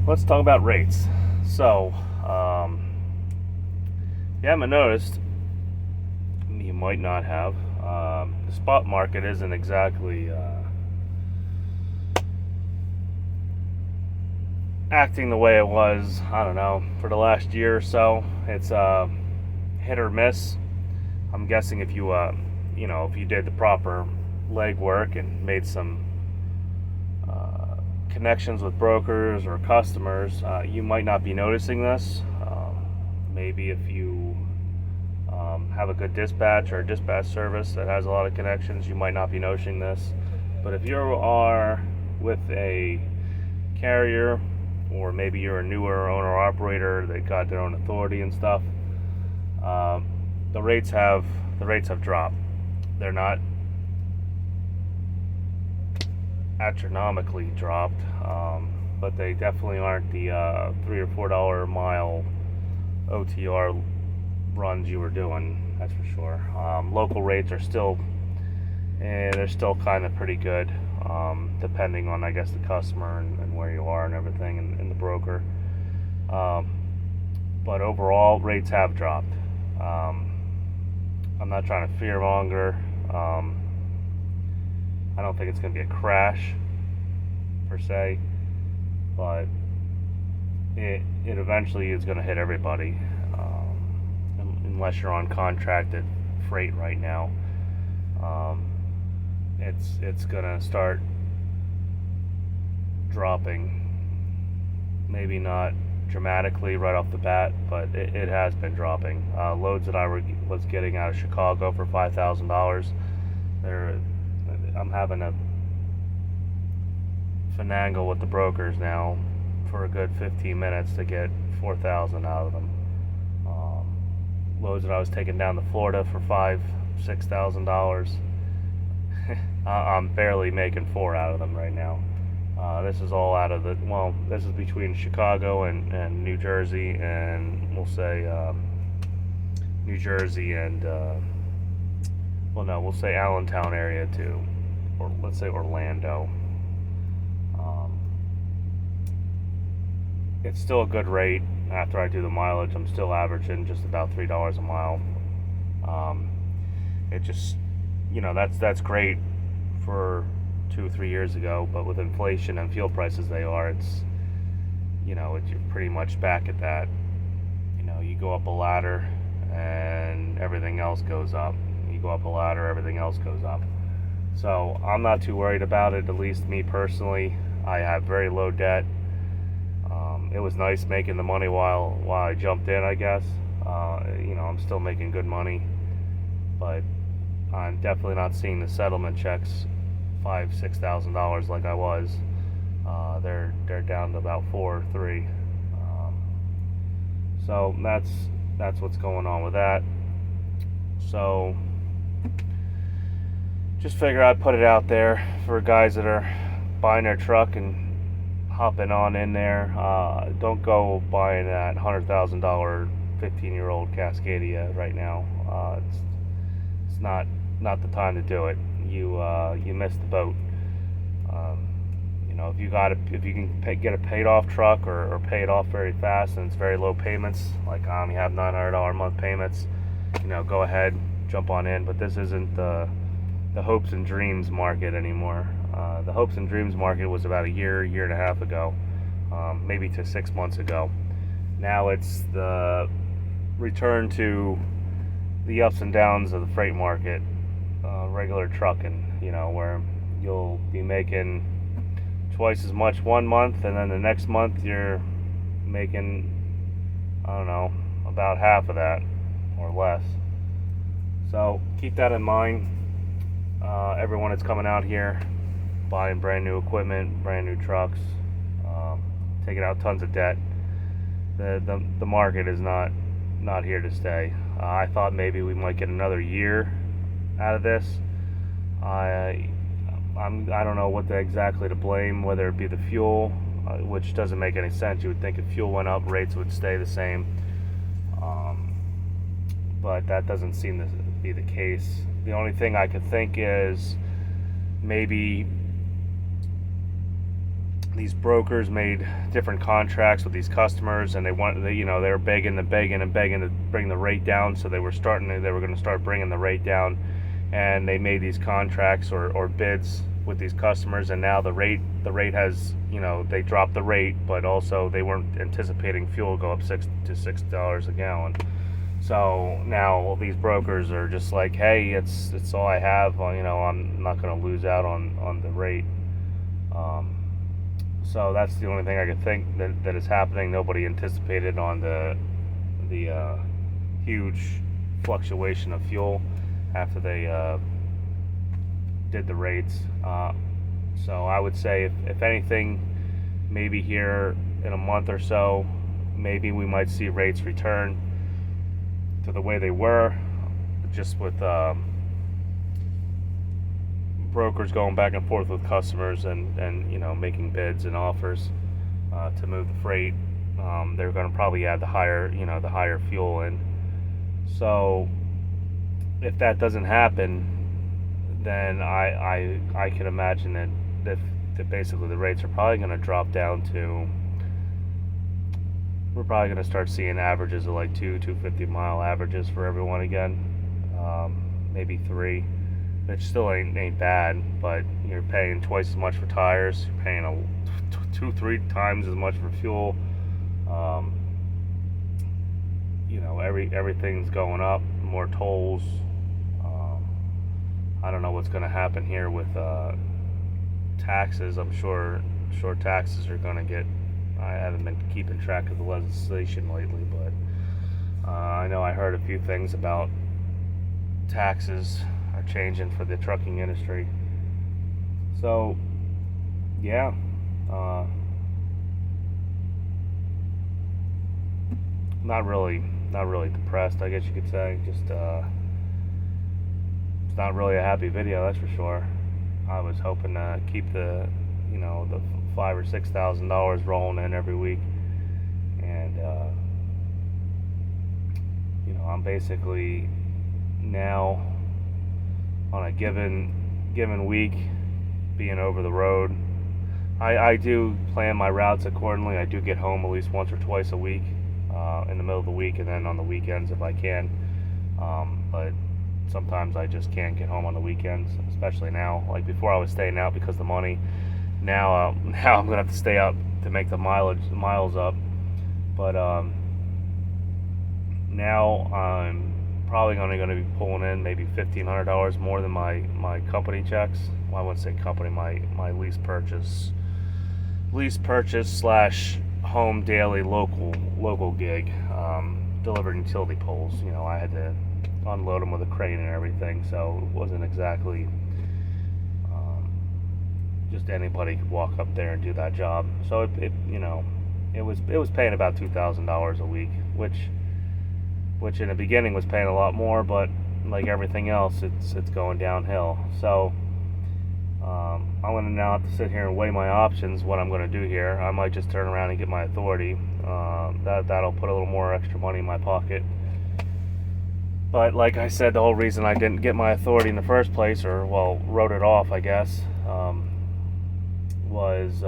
let's talk about rates. So, you haven't noticed, you might not have, the spot market isn't exactly acting the way it was, I don't know, for the last year or so. It's hit or miss. I'm guessing if you, if you did the proper legwork and made some connections with brokers or customers, you might not be noticing this. Maybe if you have a good dispatch or a dispatch service that has a lot of connections, you might not be noticing this. But if you are with a carrier, or maybe you're a newer owner operator that got their own authority and stuff, the rates have dropped. They're not astronomically dropped, but they definitely aren't the $3 or $4 a mile OTR runs you were doing. That's for sure. Local rates are still, they're still kind of pretty good, depending on, I guess, the customer and where you are and everything, and the broker. But overall, rates have dropped. I'm not trying to fearmonger. I don't think it's going to be a crash per se, but it eventually is going to hit everybody, unless you're on contracted freight right now. It's going to start dropping. Maybe not dramatically right off the bat, but it has been dropping. Loads that I was getting out of Chicago for $5,000, I'm having a finagle with the brokers now for a good 15 minutes to get $4,000 out of them. Loads that I was taking down to Florida for $5,000-$6,000, I'm barely making $4,000 out of them right now. This is all out of this is between Chicago and New Jersey, and we'll say New Jersey and we'll say Allentown area too, or let's say Orlando. It's still a good rate. After I do the mileage, I'm still averaging just about $3 a mile. It just, that's great for 2 or 3 years ago, but with inflation and fuel prices you're pretty much back at that. You go up a ladder and everything else goes up. You go up a ladder, everything else goes up. So I'm not too worried about it, at least me personally. I have very low debt. It was nice making the money while I jumped in, I guess. I'm still making good money, but I'm definitely not seeing the settlement checks $5,000-$6,000 like I was. They're down to about 4 or 3. So that's what's going on with that. So just figure I'd put it out there for guys that are buying their truck and hopping on in there. Don't go buying that $100,000 15-year-old Cascadia right now. It's not the time to do it. You missed the boat. If you can get a paid off truck or pay it off very fast and it's very low payments, like you have $900 a month payments, go ahead, jump on in. But this isn't the hopes and dreams market anymore. The hopes and dreams market was about a year and a half ago, maybe to 6 months ago. Now it's the return to the ups and downs of the freight market, regular trucking, where you'll be making twice as much one month, and then the next month you're making, I don't know, about half of that or less. So keep that in mind. Everyone that's coming out here buying brand new equipment, brand new trucks, taking out tons of debt. The market is not here to stay. I thought maybe we might get another year out of this. I don't know what exactly to blame, whether it be the fuel, which doesn't make any sense. You would think if fuel went up, rates would stay the same, but that doesn't seem to be the case. The only thing I could think is maybe these brokers made different contracts with these customers, and they were begging to bring the rate down. So they were going to start bringing the rate down, and they made these contracts or bids with these customers, and now the rate has, they dropped the rate, but also they weren't anticipating fuel go up $6 a gallon. So now these brokers are just like, hey, it's all I have. I'm not going to lose out on the rate. So that's the only thing I could think that is happening. Nobody anticipated on the huge fluctuation of fuel after they did the rates. So I would say, if anything, maybe here in a month or so, maybe we might see rates return to the way they were, just with brokers going back and forth with customers and making bids and offers to move the freight. They're going to probably add the higher fuel in. So if that doesn't happen, then I can imagine that basically the rates are probably going to drop down to, we're probably going to start seeing averages of like 250 mile averages for everyone again, maybe 3, which still ain't bad, but you're paying twice as much for tires, you're paying 2-3 times as much for fuel. Everything's going up, more tolls. I don't know what's going to happen here with taxes. I'm sure taxes are going to get. I haven't been keeping track of the legislation lately, but I know I heard a few things about taxes are changing for the trucking industry. So, yeah. Not really depressed, I guess you could say. Just it's not really a happy video, that's for sure. I was hoping to keep the $5,000 or $6,000 rolling in every week, and I'm basically now on a given week being over the road. I do plan my routes accordingly. I do get home at least once or twice a week, in the middle of the week, and then on the weekends if I can. But sometimes I just can't get home on the weekends, especially now. Like before, I was staying out because of the money. Now I'm gonna have to stay up to make the miles up. But now I'm probably only going to be pulling in maybe $1,500 more than my company checks. Well, I wouldn't say company, my lease purchase / home daily local gig, delivering utility poles. I had to unload them with a crane and everything, so it wasn't exactly just anybody could walk up there and do that job. So it was paying about $2,000 a week, which in the beginning was paying a lot more, but like everything else, it's going downhill. So I'm going to now have to sit here and weigh my options, what I'm going to do here. I might just turn around and get my authority. That'll put a little more extra money in my pocket. But like I said, the whole reason I didn't get my authority in the first place, or wrote it off, I guess, was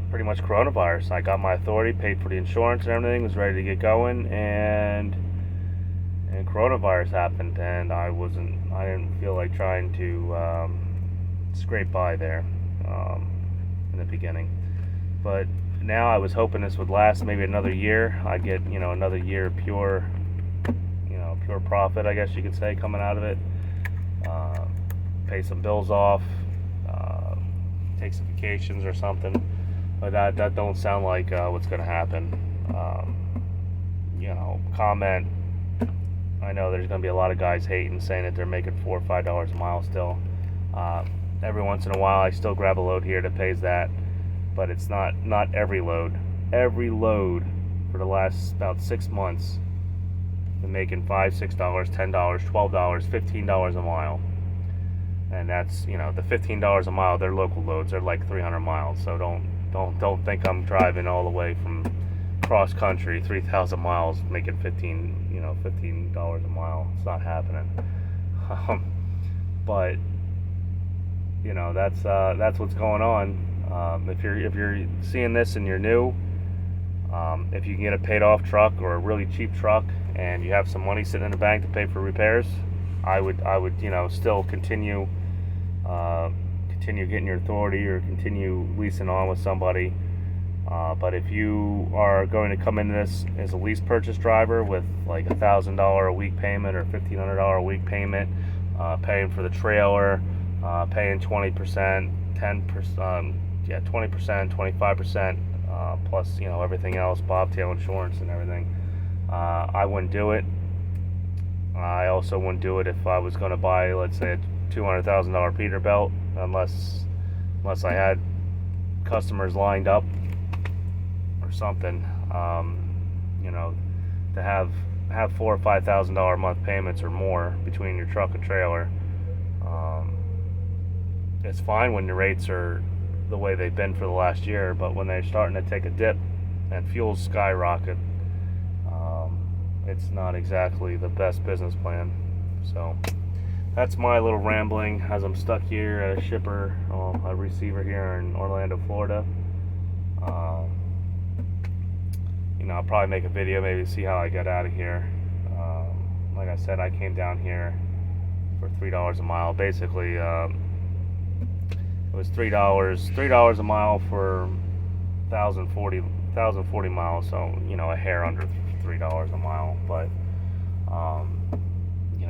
pretty much coronavirus. I got my authority, paid for the insurance and everything, was ready to get going, and coronavirus happened, and I didn't feel like trying to scrape by there in the beginning. But now I was hoping this would last maybe another year. I'd get another year of pure profit, I guess you could say, coming out of it. Pay some bills off, take some vacations or something. But that don't sound like what's going to happen. Comment. I know there's going to be a lot of guys hating, saying that they're making $4 or $5 a mile still. Every once in a while, I still grab a load here that pays that, but it's not every load. Every load for the last about 6 months, been making $5, $6, $10, $12, $15 a mile. And that's, the $15 a mile, they're local loads. They're like 300 miles. So don't think I'm driving all the way from cross country 3,000 miles making $15 a mile. It's not happening. But that's what's going on. If you're seeing this and you're new, if you can get a paid off truck or a really cheap truck and you have some money sitting in the bank to pay for repairs, I would still continue getting your authority or continue leasing on with somebody. But if you are going to come into this as a lease purchase driver with like $1,000 a week payment or $1,500 a week payment, paying for the trailer, paying 20%, 10%, 20%, 25%, plus everything else, bobtail insurance and everything, I wouldn't do it. I also wouldn't do it if I was going to buy, let's say, a $200,000 Peterbilt, unless I had customers lined up or something. To have $4,000 or $5,000 a month payments or more between your truck and trailer. It's fine when your rates are the way they've been for the last year, but when they're starting to take a dip and fuels skyrocket, it's not exactly the best business plan. So that's my little rambling as I'm stuck here at a receiver here in Orlando, Florida. I'll probably make a video, maybe see how I got out of here. Like I said, I came down here for $3 a mile. Basically, it was $3 a mile for 1,040 miles. So a hair under $3 a mile. But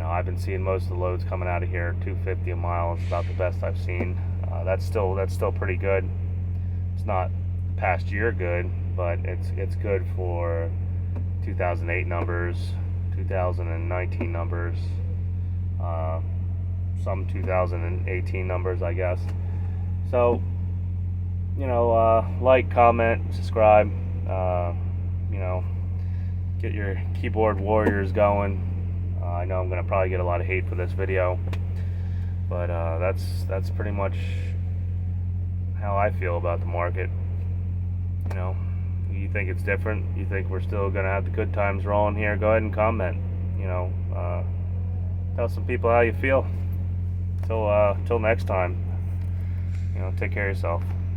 I've been seeing most of the loads coming out of here $2.50 a mile. It's about the best I've seen. That's still pretty good. It's not past year good, but it's good for 2008 numbers, 2019 numbers, some 2018 numbers, I guess. So, like, comment, subscribe, get your keyboard warriors going. I know I'm gonna probably get a lot of hate for this video, but that's pretty much how I feel about the market. You think it's different? You think we're still gonna have the good times rolling here? Go ahead and comment. Tell some people how you feel. Till next time. Take care of yourself.